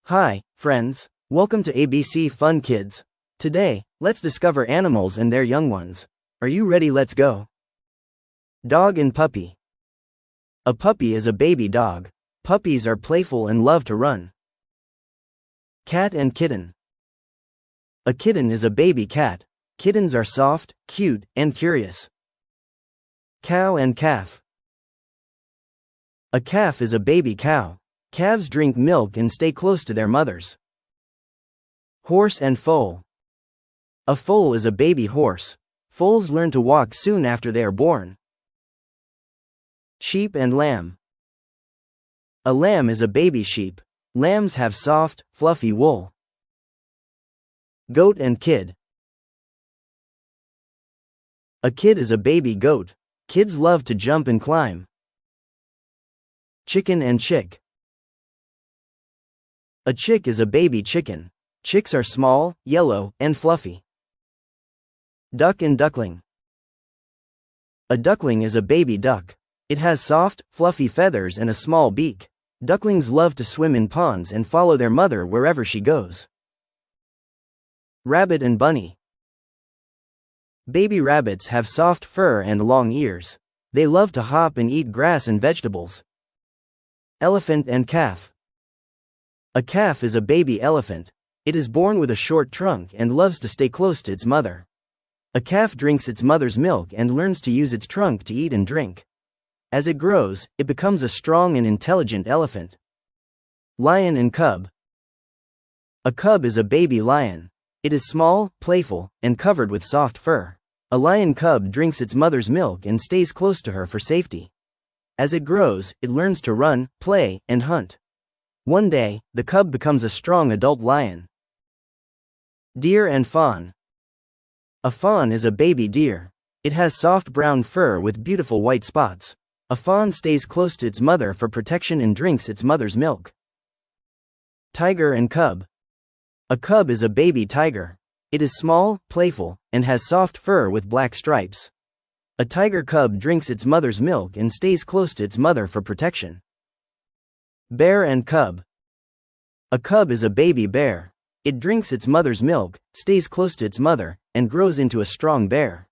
Hi, friends. Welcome to ABC Fun Kids. Today, let's discover animals and their young ones. Are you ready? Let's go. Dog and puppy. A puppy is a baby dog. Puppies are playful and love to run. Cat and kitten. A kitten is a baby cat. Kittens are soft, cute, and curious. Cow and calf. A calf is a baby cow. Calves drink milk and stay close to their mothers. Horse and foal. A foal is a baby horse. Foals learn to walk soon after they are born. Sheep and lamb. A lamb is a baby sheep. Lambs have soft, fluffy wool. Goat and kid. A kid is a baby goat. Kids love to jump and climb. Chicken and chick. A chick is a baby chicken. Chicks are small, yellow, and fluffy. Duck and duckling. A duckling is a baby duck. It has soft, fluffy feathers and a small beak. Ducklings love to swim in ponds and follow their mother wherever she goes. Rabbit and bunny. Baby rabbits have soft fur and long ears. They love to hop and eat grass and vegetables. Elephant and calf. A calf is a baby elephant. It is born with a short trunk and loves to stay close to its mother. A calf drinks its mother's milk and learns to use its trunk to eat and drink. As it grows, it becomes a strong and intelligent elephant. Lion and cub. A cub is a baby lion. It is small, playful, and covered with soft fur. A lion cub drinks its mother's milk and stays close to her for safety. As it grows, it learns to run, play, and hunt. One day, the cub becomes a strong adult lion. Deer and fawn. A fawn is a baby deer. It has soft brown fur with beautiful white spots. A fawn stays close to its mother for protection and drinks its mother's milk. Tiger and cub. A cub is a baby tiger. It is small, playful, and has soft fur with black stripes. A tiger cub drinks its mother's milk and stays close to its mother for protection. Bear and cub. A cub is a baby bear. It drinks its mother's milk, stays close to its mother, and grows into a strong bear.